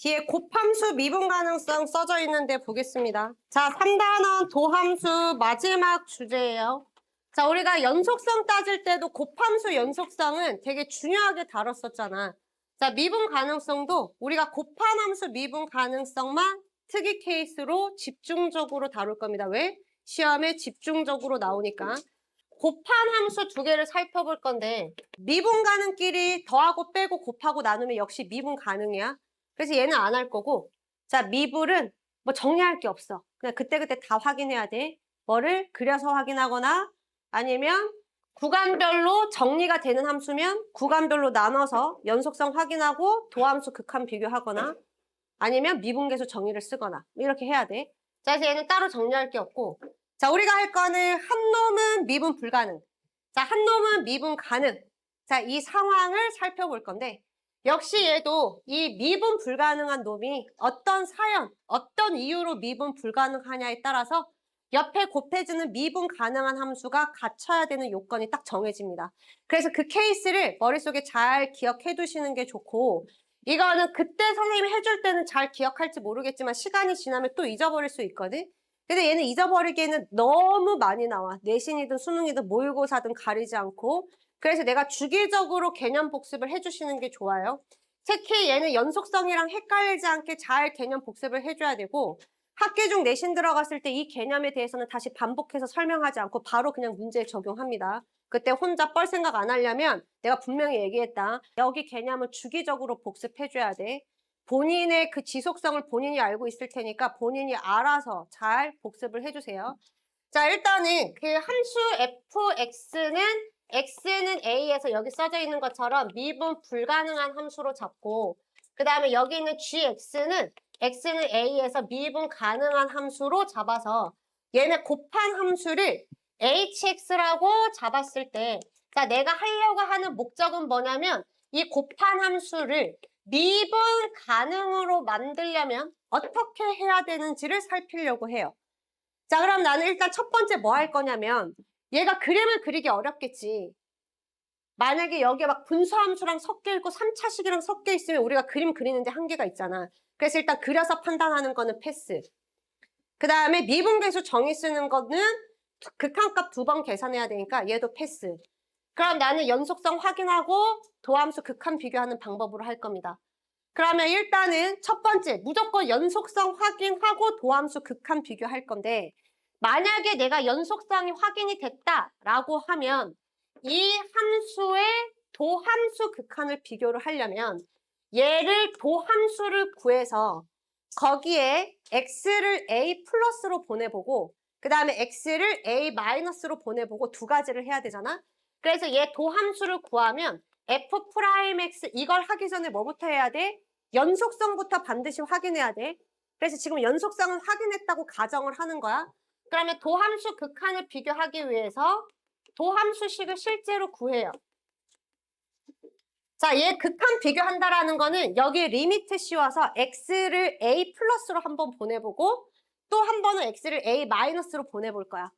뒤에 곱함수 미분 가능성 써져 있는데 보겠습니다. 자, 3단원 도함수 마지막 주제예요. 자, 우리가 연속성 따질 때도 곱함수 연속성은 되게 중요하게 다뤘었잖아. 자, 미분 가능성도 우리가 곱한 함수 미분 가능성만 특이 케이스로 집중적으로 다룰 겁니다. 왜? 시험에 집중적으로 나오니까. 곱한 함수 두 개를 살펴볼 건데 미분 가능끼리 더하고 빼고 곱하고 나누면 역시 미분 가능이야. 그래서 얘는 안 할 거고, 자, 미분은 뭐 정리할 게 없어. 그냥 그때그때 다 확인해야 돼. 뭐를 그려서 확인하거나 아니면 구간별로 정리가 되는 함수면 구간별로 나눠서 연속성 확인하고 도함수 극한 비교하거나 아니면 미분계수 정의를 쓰거나 이렇게 해야 돼. 자, 그래서 얘는 따로 정리할 게 없고, 자, 우리가 할 거는 한 놈은 미분 불가능, 자, 한 놈은 미분 가능. 자, 이 상황을 살펴볼 건데 역시 얘도 이 미분 불가능한 놈이 어떤 사연, 어떤 이유로 미분 불가능하냐에 따라서 옆에 곱해주는 미분 가능한 함수가 갖춰야 되는 요건이 딱 정해집니다. 그래서 그 케이스를 머릿속에 잘 기억해 두시는 게 좋고, 이거는 그때 선생님이 해줄 때는 잘 기억할지 모르겠지만 시간이 지나면 또 잊어버릴 수 있거든. 근데 얘는 잊어버리기에는 너무 많이 나와. 내신이든 수능이든 모의고사든 가리지 않고. 그래서 내가 주기적으로 개념 복습을 해주시는 게 좋아요. 특히 얘는 연속성이랑 헷갈리지 않게 잘 개념 복습을 해줘야 되고, 학기 중 내신 들어갔을 때 이 개념에 대해서는 다시 반복해서 설명하지 않고 바로 그냥 문제에 적용합니다. 그때 혼자 뻘 생각 안 하려면 내가 분명히 얘기했다. 여기 개념을 주기적으로 복습해줘야 돼. 본인의 그 지속성을 본인이 알고 있을 테니까 본인이 알아서 잘 복습을 해주세요. 자, 일단은 그 함수 x는 a에서 여기 써져 있는 것처럼 미분 불가능한 함수로 잡고, 그 다음에 여기 있는 x는 a에서 미분 가능한 함수로 잡아서 얘네 곱한 함수를 hx라고 잡았을 때, 자, 내가 하려고 하는 목적은 뭐냐면 이 곱한 함수를 미분 가능으로 만들려면 어떻게 해야 되는지를 살피려고 해요. 자, 그럼 나는 일단 첫 번째 뭐 할 거냐면 얘가 그림을 그리기 어렵겠지. 만약에 여기에 막 분수함수랑 섞여 있고 3차식이랑 섞여 있으면 우리가 그림 그리는데 한계가 있잖아. 그래서 일단 그려서 판단하는 거는 패스. 그 다음에 미분계수 정의 쓰는 거는 극한값 2번 계산해야 되니까 얘도 패스. 그럼 나는 연속성 확인하고 도함수 극한 비교하는 방법으로 할 겁니다. 그러면 일단은 첫 번째, 무조건 연속성 확인하고 도함수 극한 비교할 건데, 만약에 내가 연속성이 확인이 됐다라고 하면 이 함수의 도함수 극한을 비교를 하려면 얘를 도함수를 구해서 거기에 x를 a 플러스로 보내보고 그 다음에 x를 a 마이너스로 보내보고 두 가지를 해야 되잖아. 그래서 얘 도함수를 구하면 f'x 이걸 하기 전에 뭐부터 해야 돼? 연속성부터 반드시 확인해야 돼. 그래서 지금 연속성은 확인했다고 가정을 하는 거야. 그러면 도함수 극한을 비교하기 위해서 도함수식을 실제로 구해요. 자, 얘 극한 비교한다라는 거는 여기에 리미트 씌워서 x를 a 플러스로 한번 보내보고 또 한 번은 x를 a 마이너스로 보내볼 거야.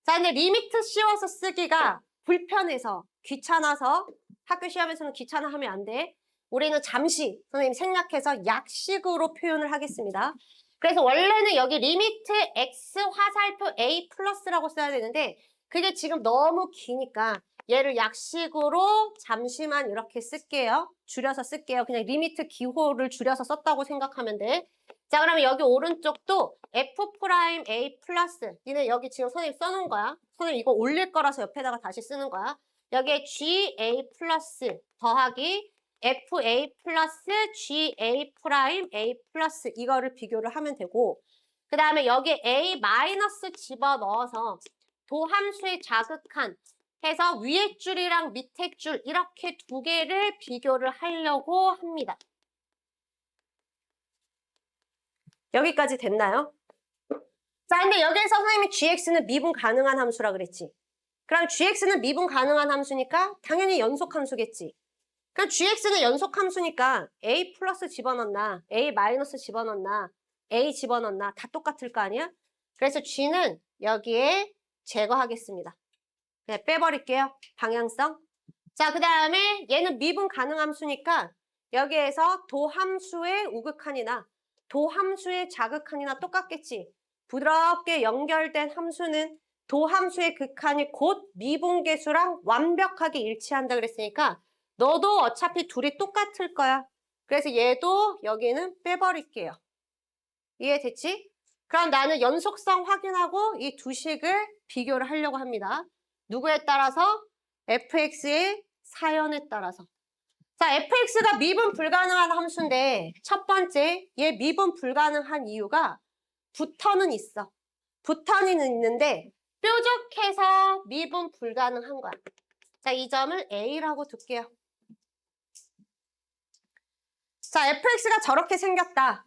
자, 근데 리미트 씌워서 쓰기가 불편해서 귀찮아서 학교 시험에서는 귀찮아하면 안 돼. 우리는 잠시 선생님 생략해서 약식으로 표현을 하겠습니다. 그래서 원래는 여기 리미트 x 화살표 a 플러스라고 써야 되는데 그게 지금 너무 기니까 얘를 약식으로 잠시만 이렇게 쓸게요. 줄여서 쓸게요. 그냥 리미트 기호를 줄여서 썼다고 생각하면 돼. 자, 그러면 여기 오른쪽도 f'A 플러스. 니네 여기 지금 선생님 써놓은 거야. 선생님 이거 올릴 거라서 옆에다가 다시 쓰는 거야. 여기에 GA 플러스 더하기 FA 플러스 GA 프라임 A 플러스 이거를 비교를 하면 되고, 그 다음에 여기 A 마이너스 집어넣어서 도함수의 자극한 해서 위에 줄이랑 밑에 줄 이렇게 두 개를 비교를 하려고 합니다. 여기까지 됐나요? 자, 근데 여기에서 선생님이 gx는 미분 가능한 함수라 그랬지. 그럼 gx는 미분 가능한 함수니까 당연히 연속 함수겠지. 그럼 gx는 연속 함수니까 a 플러스 집어넣나 a 마이너스 집어넣나 a 집어넣나 다 똑같을 거 아니야? 그래서 g는 여기에 제거하겠습니다. 그냥 빼버릴게요. 방향성. 자, 그 다음에 얘는 미분 가능 함수니까 여기에서 도함수의 우극한이나 도함수의 자극한이나 똑같겠지. 부드럽게 연결된 함수는 도함수의 극한이 곧 미분계수랑 완벽하게 일치한다 그랬으니까 너도 어차피 둘이 똑같을 거야. 그래서 얘도 여기는 빼버릴게요. 이해됐지? 그럼 나는 연속성 확인하고 이 두 식을 비교를 하려고 합니다. 누구에 따라서? fx의 사연에 따라서. 자, fx가 미분 불가능한 함수인데 첫 번째, 얘 미분 불가능한 이유가 부터는 있어. 부터는 있는데 뾰족해서 미분 불가능한 거야. 자, 이 점을 A라고 둘게요. 자, fx가 저렇게 생겼다.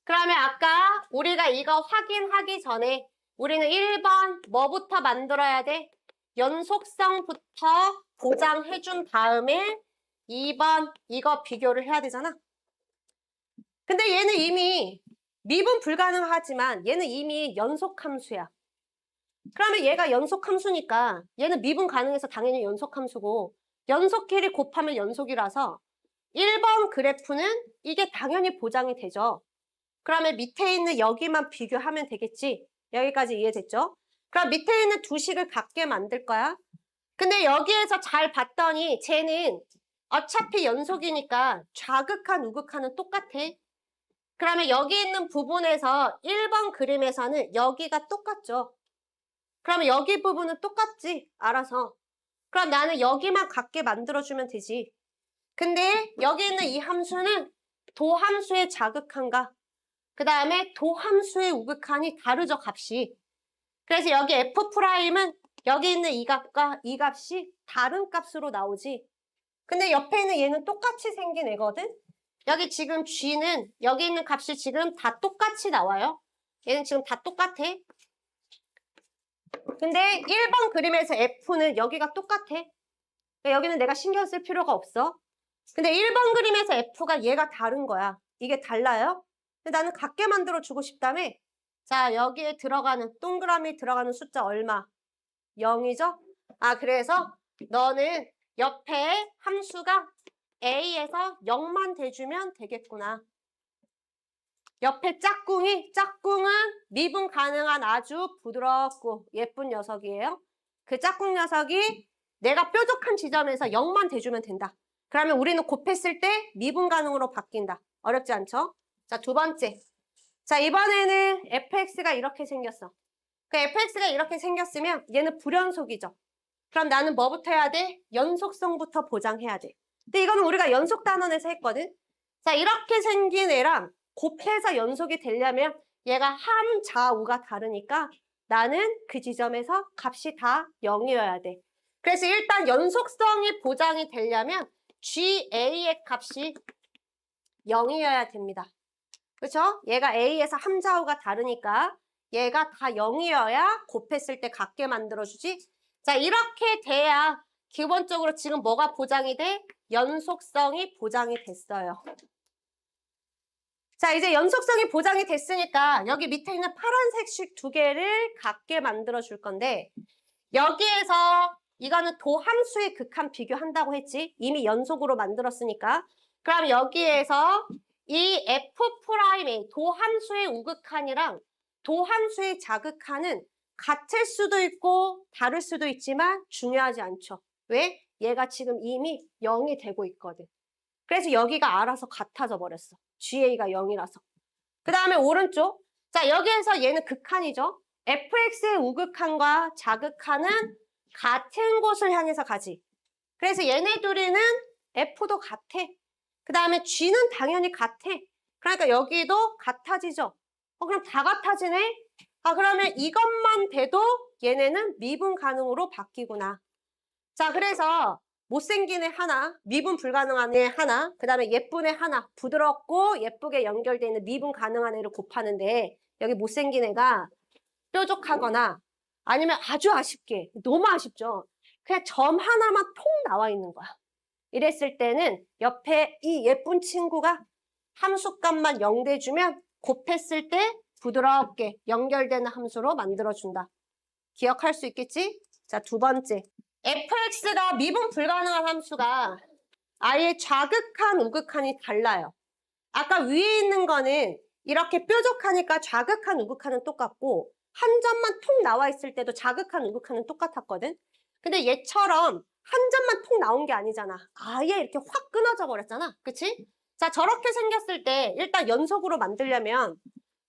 그러면 아까 우리가 이거 확인하기 전에 우리는 1번 뭐부터 만들어야 돼? 연속성부터 보장해준 다음에 2번 이거 비교를 해야 되잖아. 근데 얘는 이미 미분 불가능하지만 얘는 이미 연속함수야. 그러면 얘가 연속함수니까 얘는 미분 가능해서 당연히 연속함수고 연속끼리 곱하면 연속이라서 1번 그래프는 이게 당연히 보장이 되죠. 그러면 밑에 있는 여기만 비교하면 되겠지. 여기까지 이해됐죠? 그럼 밑에 있는 두 식을 같게 만들 거야. 근데 여기에서 잘 봤더니 쟤는 어차피 연속이니까 좌극한, 우극한은 똑같아. 그러면 여기 있는 부분에서 1번 그림에서는 여기가 똑같죠. 그러면 여기 부분은 똑같지, 알아서. 그럼 나는 여기만 같게 만들어주면 되지. 근데 여기 있는 이 함수는 도함수의 자극한과 그 다음에 도함수의 우극한이 다르죠, 값이. 그래서 여기 F'은 여기 있는 이 값과 이 값이 다른 값으로 나오지. 근데 옆에 있는 얘는 똑같이 생긴 애거든? 여기 지금 G는 여기 있는 값이 지금 다 똑같이 나와요. 얘는 지금 다 똑같아. 근데 1번 그림에서 F는 여기가 똑같아. 그러니까 여기는 내가 신경 쓸 필요가 없어. 근데 1번 그림에서 F가 얘가 다른 거야. 이게 달라요? 근데 나는 같게 만들어주고 싶다며. 자, 여기에 들어가는, 동그라미 들어가는 숫자 얼마? 0이죠? 아, 그래서 너는 옆에 함수가 A에서 0만 대주면 되겠구나. 옆에 짝꿍은 미분 가능한 아주 부드럽고 예쁜 녀석이에요. 그 짝꿍 녀석이 내가 뾰족한 지점에서 0만 대주면 된다. 그러면 우리는 곱했을 때 미분 가능으로 바뀐다. 어렵지 않죠? 자, 두 번째. 자, 이번에는 fx가 이렇게 생겼어. 그 fx가 이렇게 생겼으면 얘는 불연속이죠. 그럼 나는 뭐부터 해야 돼? 연속성부터 보장해야 돼. 근데 이거는 우리가 연속 단원에서 했거든. 자, 이렇게 생긴 애랑 곱해서 연속이 되려면 얘가 함, 좌, 우가 다르니까 나는 그 지점에서 값이 다 0이어야 돼. 그래서 일단 연속성이 보장이 되려면 GA의 값이 0이어야 됩니다. 그렇죠? 얘가 A에서 함, 좌, 우가 다르니까 얘가 다 0이어야 곱했을 때 같게 만들어주지. 자, 이렇게 돼야 기본적으로 지금 뭐가 보장이 돼? 연속성이 보장이 됐어요. 자, 이제 연속성이 보장이 됐으니까 여기 밑에 있는 파란색 식 두 개를 같게 만들어 줄 건데 여기에서 이거는 도함수의 극한 비교한다고 했지. 이미 연속으로 만들었으니까. 그럼 여기에서 이 F'A의 도함수의 우극한이랑 도함수의 자극한은 같을 수도 있고 다를 수도 있지만 중요하지 않죠. 왜? 얘가 지금 이미 0이 되고 있거든. 그래서 여기가 알아서 같아져 버렸어. GA가 0이라서. 그 다음에 오른쪽. 자, 여기에서 얘는 극한이죠. fx의 우극한과 자극한은 같은 곳을 향해서 가지. 그래서 얘네 둘이는 f도 같아. 그 다음에 g는 당연히 같아. 그러니까 여기도 같아지죠. 그럼 다 같아지네? 아, 그러면 이것만 돼도 얘네는 미분 가능으로 바뀌구나. 자, 그래서 못생긴 애 하나, 미분 불가능한 애 하나, 그 다음에 예쁜 애 하나, 부드럽고 예쁘게 연결되어 있는 미분 가능한 애를 곱하는데 여기 못생긴 애가 뾰족하거나 아니면 아주 아쉽게, 너무 아쉽죠? 그냥 점 하나만 통 나와 있는 거야. 이랬을 때는 옆에 이 예쁜 친구가 함수값만 0 대주면 곱했을 때 부드럽게 연결되는 함수로 만들어준다. 기억할 수 있겠지? 자, 두 번째. fx가 미분 불가능한 함수가 아예 좌극한, 우극한이 달라요. 아까 위에 있는 거는 이렇게 뾰족하니까 좌극한, 우극한은 똑같고 한 점만 톡 나와 있을 때도 좌극한, 우극한은 똑같았거든. 근데 얘처럼 한 점만 톡 나온 게 아니잖아. 아예 이렇게 확 끊어져 버렸잖아. 그치? 자, 저렇게 생겼을 때 일단 연속으로 만들려면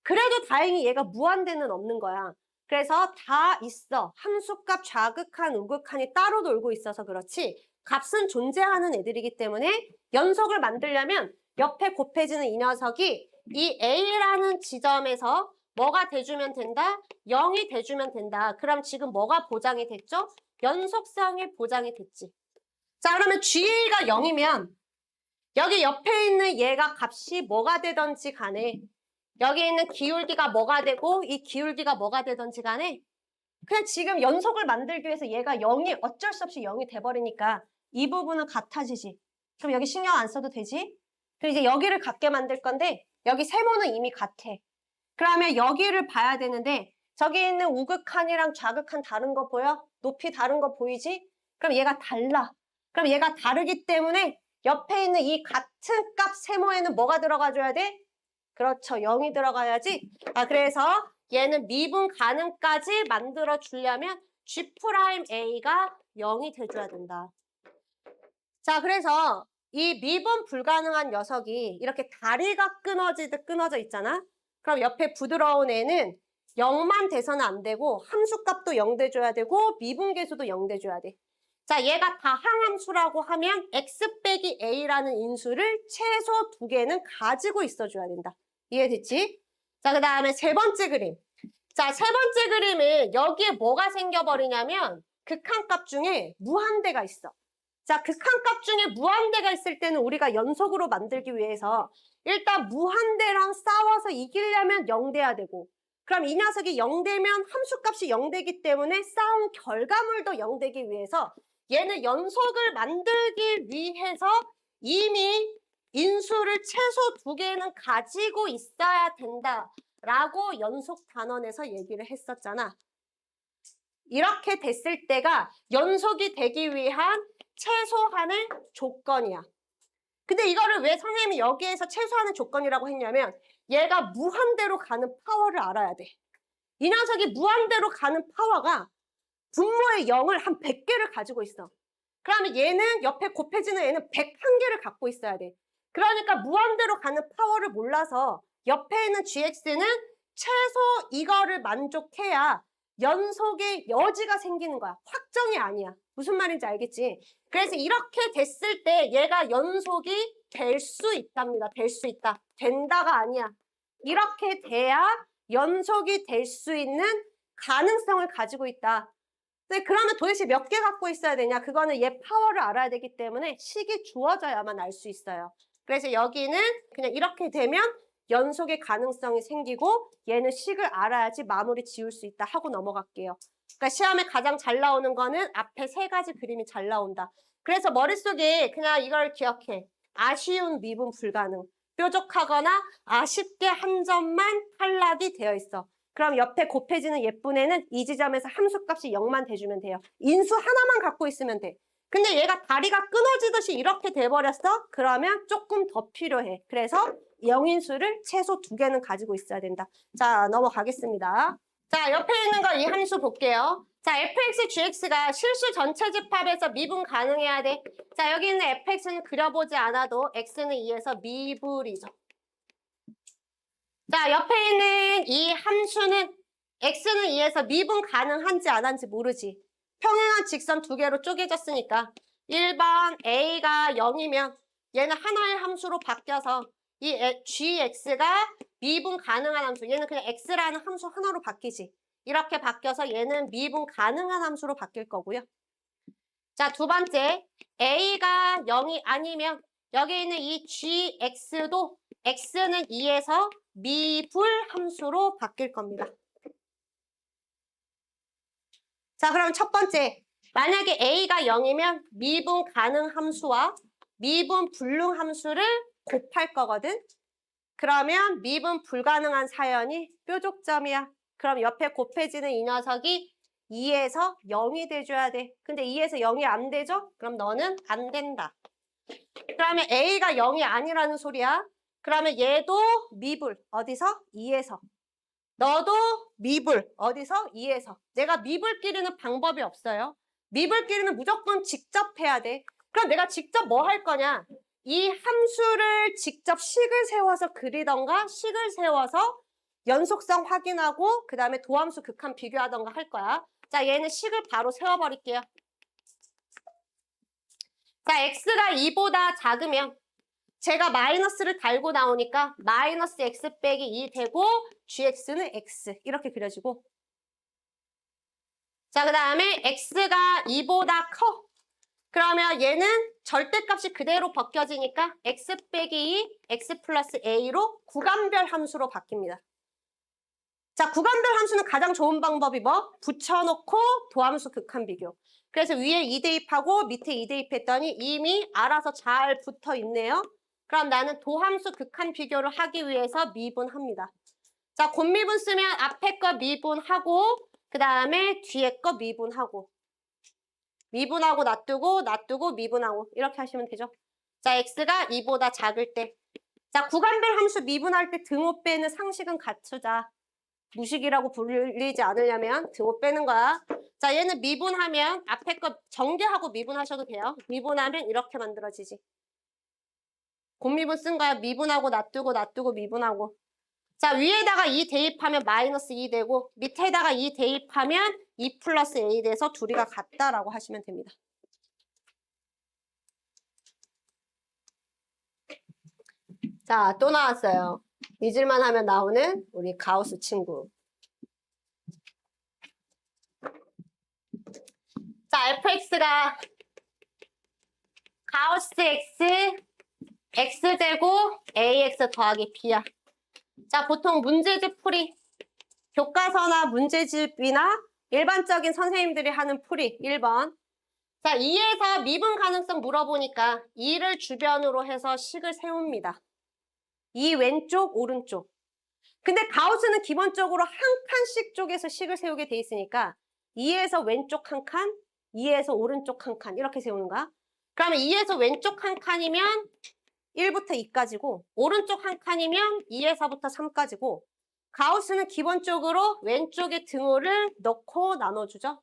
그래도 다행히 얘가 무한대는 없는 거야. 그래서 다 있어. 함수값 좌극한, 우극한이 따로 놀고 있어서 그렇지 값은 존재하는 애들이기 때문에 연속을 만들려면 옆에 곱해지는 이 녀석이 이 A라는 지점에서 뭐가 돼주면 된다? 0이 돼주면 된다. 그럼 지금 뭐가 보장이 됐죠? 연속성이 보장이 됐지. 자, 그러면 GA가 0이면 여기 옆에 있는 얘가 값이 뭐가 되던지 간에 여기 있는 기울기가 뭐가 되고 이 기울기가 뭐가 되던지 간에 그냥 지금 연속을 만들기 위해서 얘가 0이 어쩔 수 없이 0이 돼버리니까 이 부분은 같아지지. 그럼 여기 신경 안 써도 되지? 그럼 이제 여기를 같게 만들 건데 여기 세모는 이미 같아. 그러면 여기를 봐야 되는데 저기 있는 우극한이랑 좌극한 다른 거 보여? 높이 다른 거 보이지? 그럼 얘가 달라. 그럼 얘가 다르기 때문에 옆에 있는 이 같은 값 세모에는 뭐가 들어가줘야 돼? 그렇죠. 0이 들어가야지. 아, 그래서 얘는 미분 가능까지 만들어 주려면 G'A가 0이 돼줘야 된다. 자, 그래서 이 미분 불가능한 녀석이 이렇게 다리가 끊어지듯 끊어져 있잖아. 그럼 옆에 부드러운 애는 0만 돼서는 안 되고 함수값도 0 돼줘야 되고 미분계수도 0 돼줘야 돼. 자, 얘가 다 항함수라고 하면 x 빼기 a라는 인수를 최소 2개는 가지고 있어줘야 된다. 이해됐지? 자, 그 다음에 세 번째 그림. 자, 세 번째 그림은 여기에 뭐가 생겨버리냐면 극한값 중에 무한대가 있어. 자, 극한값 중에 무한대가 있을 때는 우리가 연속으로 만들기 위해서 일단 무한대랑 싸워서 이기려면 0 돼야 되고 그럼 이 녀석이 0 되면 함수값이 0 되기 때문에 싸운 결과물도 0 되기 위해서 얘는 연속을 만들기 위해서 이미 인수를 최소 2개는 가지고 있어야 된다라고 연속 단원에서 얘기를 했었잖아. 이렇게 됐을 때가 연속이 되기 위한 최소한의 조건이야. 근데 이거를 왜 선생님이 여기에서 최소한의 조건이라고 했냐면 얘가 무한대로 가는 파워를 알아야 돼. 이 녀석이 무한대로 가는 파워가 분모의 0을 한 100개를 가지고 있어. 그러면 얘는 옆에 곱해지는 얘는 101개를 갖고 있어야 돼. 그러니까 무한대로 가는 파워를 몰라서 옆에 있는 gx는 최소 이거를 만족해야 연속의 여지가 생기는 거야. 확정이 아니야. 무슨 말인지 알겠지? 그래서 이렇게 됐을 때 얘가 연속이 될 수 있답니다. 될 수 있다. 된다가 아니야. 이렇게 돼야 연속이 될 수 있는 가능성을 가지고 있다. 근데 그러면 도대체 몇 개 갖고 있어야 되냐? 그거는 얘 파워를 알아야 되기 때문에 식이 주어져야만 알 수 있어요. 그래서 여기는 그냥 이렇게 되면 연속의 가능성이 생기고 얘는 식을 알아야지 마무리 지을 수 있다 하고 넘어갈게요. 그러니까 시험에 가장 잘 나오는 거는 앞에 세 가지 그림이 잘 나온다. 그래서 머릿속에 그냥 이걸 기억해. 아쉬운 미분 불가능. 뾰족하거나 아쉽게 한 점만 탈락이 되어 있어. 그럼 옆에 곱해지는 예쁜 애는 이 지점에서 함수값이 0만 돼주면 돼요. 인수 하나만 갖고 있으면 돼. 근데 얘가 다리가 끊어지듯이 이렇게 돼버렸어? 그러면 조금 더 필요해. 그래서 0인수를 최소 2개는 가지고 있어야 된다. 자, 넘어가겠습니다. 자, 옆에 있는 거 이 함수 볼게요. 자, fx, gx가 실수 전체 집합에서 미분 가능해야 돼. 자, 여기 있는 fx는 그려보지 않아도 x는 2에서 미분이죠. 자, 옆에 있는 이 함수는 x는 2에서 미분 가능한지 안 한지 모르지. 평행한 직선 2개로 쪼개졌으니까 1번 a가 0이면 얘는 하나의 함수로 바뀌어서 이 gx가 미분 가능한 함수, 얘는 그냥 x라는 함수 하나로 바뀌지. 이렇게 바뀌어서 얘는 미분 가능한 함수로 바뀔 거고요. 자, 두 번째 a가 0이 아니면 여기 있는 이 gx도 x는 2에서 미불 함수로 바뀔 겁니다. 자, 그럼 첫 번째, 만약에 a가 0이면 미분 가능 함수와 미분 불능 함수를 곱할 거거든. 그러면 미분 불가능한 사연이 뾰족점이야. 그럼 옆에 곱해지는 이 녀석이 2에서 0이 돼줘야 돼. 근데 2에서 0이 안 되죠? 그럼 너는 안 된다. 그러면 A가 0이 아니라는 소리야. 그러면 얘도 미불. 어디서? 2에서. 너도 미불. 어디서? 2에서. 내가 미불끼리는 방법이 없어요. 미불끼리는 무조건 직접 해야 돼. 그럼 내가 직접 뭐 할 거냐? 이 함수를 직접 식을 세워서 그리던가 식을 세워서 연속성 확인하고 그 다음에 도함수 극한 비교하던가 할 거야. 자, 얘는 식을 바로 세워버릴게요. 자, x가 2보다 작으면 제가 마이너스를 달고 나오니까 마이너스 x 빼기 2 되고 gx는 x 이렇게 그려지고 자, 그 다음에 x가 2보다 커. 그러면 얘는 절대값이 그대로 벗겨지니까 x 빼기 2, x 플러스 a로 구간별 함수로 바뀝니다. 자, 구간별 함수는 가장 좋은 방법이 뭐? 붙여놓고 도함수 극한 비교. 그래서 위에 2 대입하고 밑에 2 대입했더니 이미 알아서 잘 붙어 있네요. 그럼 나는 도함수 극한 비교를 하기 위해서 미분합니다. 자, 곱미분 쓰면 앞에 거 미분하고 그 다음에 뒤에 거 미분하고 미분하고 놔두고 미분하고 이렇게 하시면 되죠. 자, x가 2보다 작을 때. 자, 구간별 함수 미분할 때 등호 빼는 상식은 갖추자. 무식이라고 불리지 않으려면 등호 빼는 거야. 자, 얘는 미분하면 앞에 거 전개하고 미분하셔도 돼요. 미분하면 이렇게 만들어지지. 곱미분 쓴 거야. 미분하고 놔두고 미분하고. 자, 위에다가 2 대입하면 마이너스 2 되고 밑에다가 2 대입하면 2 플러스 a 돼서 둘이가 같다라고 하시면 됩니다. 자, 또 나왔어요. 잊을만 하면 나오는 우리 가우스 친구. 자, fx가 가우스 x, x제곱 ax 더하기 b야. 자, 보통 문제집 풀이 교과서나 문제집이나 일반적인 선생님들이 하는 풀이 1번. 자, 2에서 미분 가능성 물어보니까 2를 주변으로 해서 식을 세웁니다. 2 왼쪽, 오른쪽. 근데 가우스는 기본적으로 한 칸씩 쪽에서 식을 세우게 돼 있으니까 2에서 왼쪽 한 칸, 2에서 오른쪽 한 칸 이렇게 세우는 거야. 그러면 2에서 왼쪽 한 칸이면 1부터 2까지고 오른쪽 한 칸이면 2에서부터 3까지고 가우스는 기본적으로 왼쪽에 등호를 넣고 나눠주죠.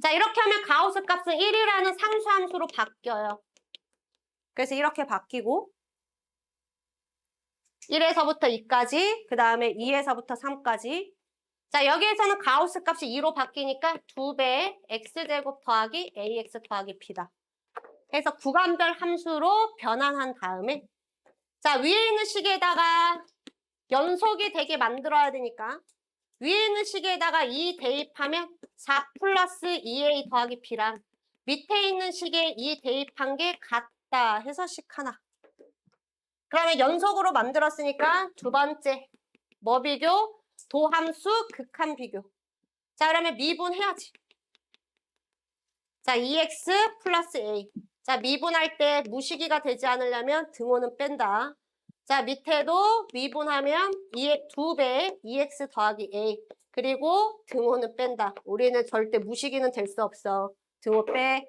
자, 이렇게 하면 가우스 값은 1이라는 상수함수로 바뀌어요. 그래서 이렇게 바뀌고 1에서부터 2까지, 그 다음에 2에서부터 3까지. 자, 여기에서는 가우스 값이 2로 바뀌니까 2배 x제곱 더하기 ax 더하기 b다. 해서 구간별 함수로 변환한 다음에 자, 위에 있는 식에다가 연속이 되게 만들어야 되니까 위에 있는 식에다가 2 대입하면 4 플러스 2a 더하기 b랑 밑에 있는 식에 2 대입한 게 같다 해서 식 하나. 그러면 연속으로 만들었으니까 두 번째 뭐 비교? 도함수 극한 비교. 자, 그러면 미분해야지. 자, 2x 플러스 a. 자, 미분할 때 무시기가 되지 않으려면 등호는 뺀다. 자, 밑에도 미분하면 2배 2x 더하기 a. 그리고 등호는 뺀다. 우리는 절대 무시기는 될 수 없어. 등호 빼.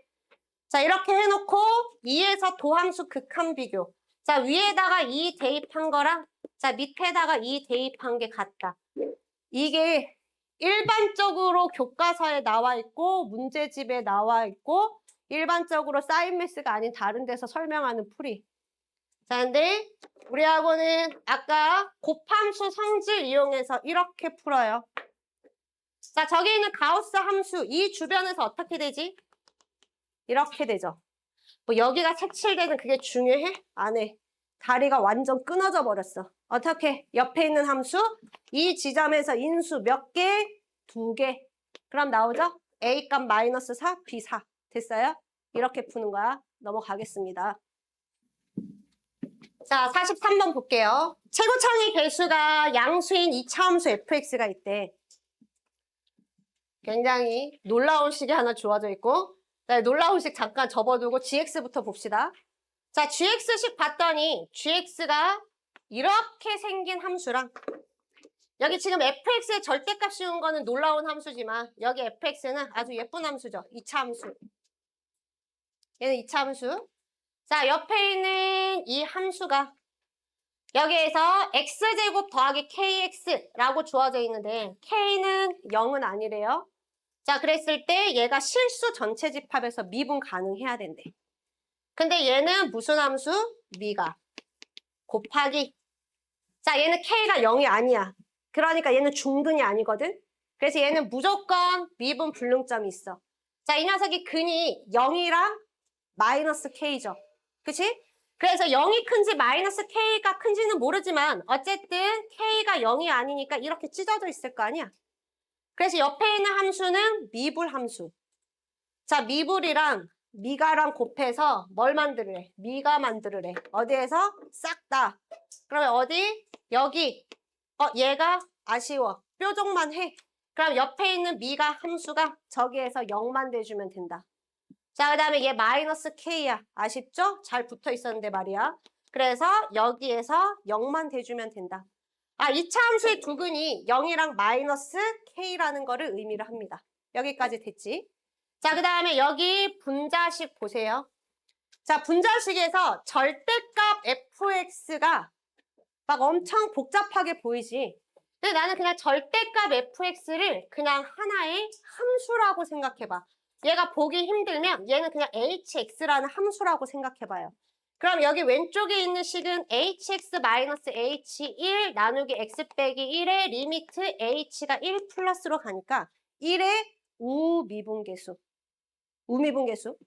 자, 이렇게 해놓고 2에서 도함수 극한 비교. 자, 위에다가 2 대입한 거랑 자, 밑에다가 2 대입한 게 같다. 이게 일반적으로 교과서에 나와 있고 문제집에 나와 있고 일반적으로 사인매스가 아닌 다른 데서 설명하는 풀이. 자, 근데 우리하고는 아까 곱함수 성질 이용해서 이렇게 풀어요. 자, 저기 있는 가우스 함수 이 주변에서 어떻게 되지? 이렇게 되죠. 뭐 여기가 색칠되는 그게 중요해? 안 해. 다리가 완전 끊어져 버렸어. 어떻게? 옆에 있는 함수 이 지점에서 인수 몇 개? 2개. 그럼 나오죠? A 값 마이너스 4, B 4. 됐어요? 이렇게 푸는 거야. 넘어가겠습니다. 자, 43번 볼게요. 최고창의 개수가 양수인 2차 함수 fx가 있대. 굉장히 놀라운 식이 하나 주어져 있고 네, 놀라운 식 잠깐 접어두고 gx부터 봅시다. 자, gx식 봤더니 gx가 이렇게 생긴 함수랑 여기 지금 fx의 절대값 씌운 거는 놀라운 함수지만 여기 fx는 아주 예쁜 함수죠. 2차 함수. 얘는 2차 함수. 자, 옆에 있는 이 함수가 여기에서 x제곱 더하기 kx라고 주어져 있는데 k는 0은 아니래요. 자, 그랬을 때 얘가 실수 전체 집합에서 미분 가능해야 된대. 근데 얘는 무슨 함수? 미가. 곱하기. 자, 얘는 k가 0이 아니야. 그러니까 얘는 중근이 아니거든. 그래서 얘는 무조건 미분 불능점이 있어. 자, 이 녀석이 근이 0이랑 마이너스 k죠. 그치? 그래서 0이 큰지 마이너스 k가 큰지는 모르지만 어쨌든 k가 0이 아니니까 이렇게 찢어져 있을 거 아니야. 그래서 옆에 있는 함수는 미불 함수. 자, 미불이랑 미가랑 곱해서 뭘 만들으래? 미가 만들으래. 어디에서? 싹 다. 그러면 어디? 여기. 얘가 아쉬워. 뾰족만 해. 그럼 옆에 있는 미가 함수가 저기에서 0만 대주면 된다. 자, 그 다음에 얘 마이너스 k야. 아쉽죠? 잘 붙어 있었는데 말이야. 그래서 여기에서 0만 대주면 된다. 아, 이차 함수의 두근이 0이랑 마이너스 k라는 거를 의미를 합니다. 여기까지 됐지? 자, 그 다음에 여기 분자식 보세요. 자, 분자식에서 절대값 fx가 막 엄청 복잡하게 보이지? 근데 나는 그냥 절대값 fx를 그냥 하나의 함수라고 생각해봐. 얘가 보기 힘들면 얘는 그냥 hx라는 함수라고 생각해봐요. 그럼 여기 왼쪽에 있는 식은 hx-h1 나누기 x 빼기 1의 리미트 h가 1 플러스로 가니까 1의 우미분계수. 우미분계수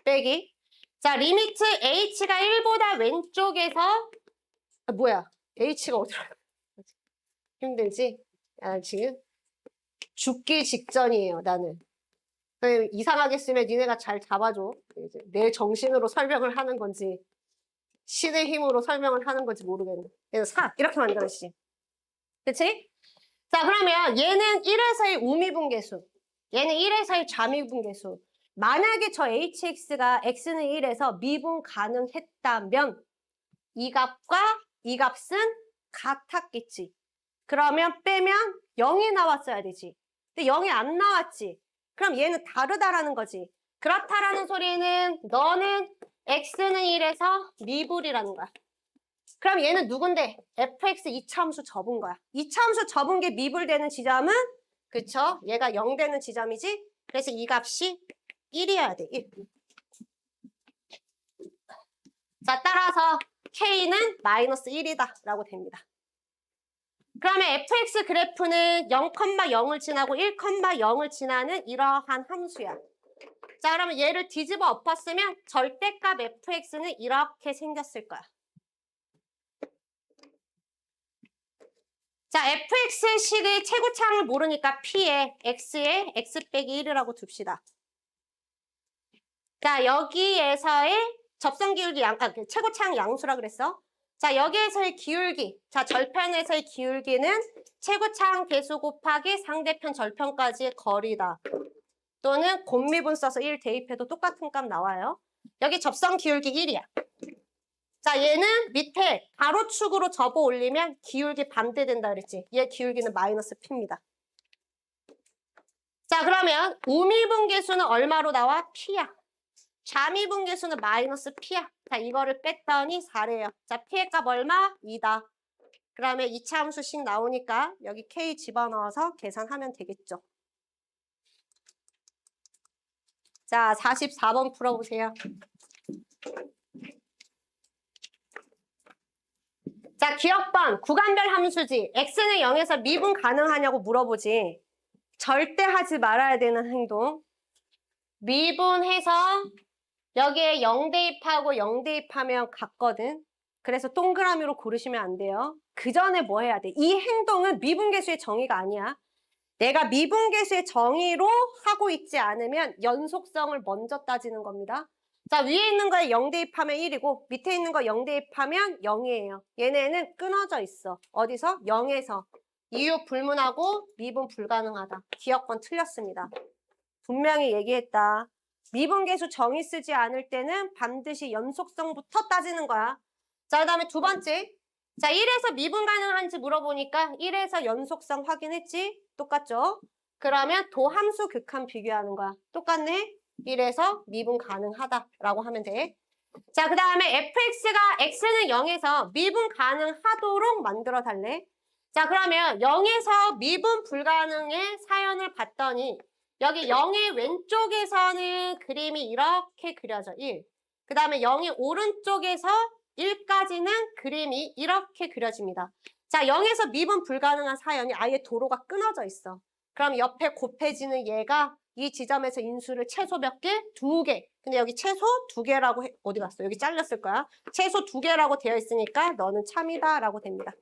빼기. 자, 리미트 h가 1보다 왼쪽에서 뭐야? h가 어디로 힘들지? 아, 지금 죽기 직전이에요, 나는. 이상하게 쓰면 니네가 잘 잡아줘. 이제 내 정신으로 설명을 하는 건지 신의 힘으로 설명을 하는 건지 모르겠네. 그래서 4 이렇게 만들었지. 그치? 자, 그러면 얘는 1에서의 우미분계수. 얘는 1에서의 좌미분계수. 만약에 저 hx가 x는 1에서 미분 가능했다면 이 값과 이 값은 같았겠지. 그러면 빼면 0이 나왔어야 되지. 근데 0이 안 나왔지. 그럼 얘는 다르다라는 거지. 그렇다라는 소리는 너는 x는 1에서 미불이라는 거야. 그럼 얘는 누군데? fx 이차함수 접은 거야. 이차함수 접은 게 미불되는 지점은 그쵸? 얘가 0 되는 지점이지? 그래서 이 값이 1이어야 돼. 1. 자, 따라서 k는 마이너스 1이다 라고 됩니다. 그러면 fx 그래프는 0,0을 지나고 1,0을 지나는 이러한 함수야. 자, 그러면 얘를 뒤집어 엎었으면 절대값 fx는 이렇게 생겼을 거야. 자, fx식의 최고차항을 모르니까 p에 x에 x 빼기 1이라고 둡시다. 자, 여기에서의 접선 기울기 최고차항 양수라 그랬어. 자, 여기에서의 기울기. 자, 절편에서의 기울기는 최고차항 계수 곱하기 상대편 절편까지의 거리다. 또는 곱미분 써서 1 대입해도 똑같은 값 나와요. 여기 접선 기울기 1이야. 자, 얘는 밑에 가로축으로 접어 올리면 기울기 반대된다 그랬지. 얘 기울기는 마이너스 p입니다. 자, 그러면 우미분계수는 얼마로 나와? p야. 좌미분계수는 마이너스 p야. 자, 이거를 뺐더니 4래요. 자, p의 값 얼마? 2다. 그러면 2차 함수씩 나오니까 여기 k 집어넣어서 계산하면 되겠죠. 자, 44번 풀어보세요. 자, 기억번 구간별 함수지. x는 0에서 미분 가능하냐고 물어보지. 절대 하지 말아야 되는 행동. 미분해서 여기에 0 대입하고 0 대입하면 같거든. 그래서 동그라미로 고르시면 안 돼요. 그 전에 뭐 해야 돼? 이 행동은 미분계수의 정의가 아니야. 내가 미분계수의 정의로 하고 있지 않으면 연속성을 먼저 따지는 겁니다. 자, 위에 있는 거에 0 대입하면 1이고 밑에 있는 거 0 대입하면 0이에요. 얘네는 끊어져 있어. 어디서? 0에서. 이유 불문하고 미분 불가능하다. 기억번 틀렸습니다. 분명히 얘기했다. 미분계수 정의 쓰지 않을 때는 반드시 연속성부터 따지는 거야. 자, 그 다음에 두 번째. 자, 1에서 미분 가능한지 물어보니까 1에서 연속성 확인했지? 똑같죠? 그러면 도함수 극한 비교하는 거야. 똑같네? 1에서 미분 가능하다라고 하면 돼. 자, 그 다음에 fx가 x는 0에서 미분 가능하도록 만들어 달래. 자, 그러면 0에서 미분 불가능의 사연을 봤더니 여기 0의 왼쪽에서는 그림이 이렇게 그려져. 1. 그 다음에 0의 오른쪽에서 1까지는 그림이 이렇게 그려집니다. 자, 0에서 미분 불가능한 사연이 아예 도로가 끊어져 있어. 그럼 옆에 곱해지는 얘가 이 지점에서 인수를 최소 몇 개? 2개. 근데 여기 최소 2개라고 어디 갔어? 여기 잘렸을 거야. 최소 2개라고 되어 있으니까 너는 참이다 라고 됩니다.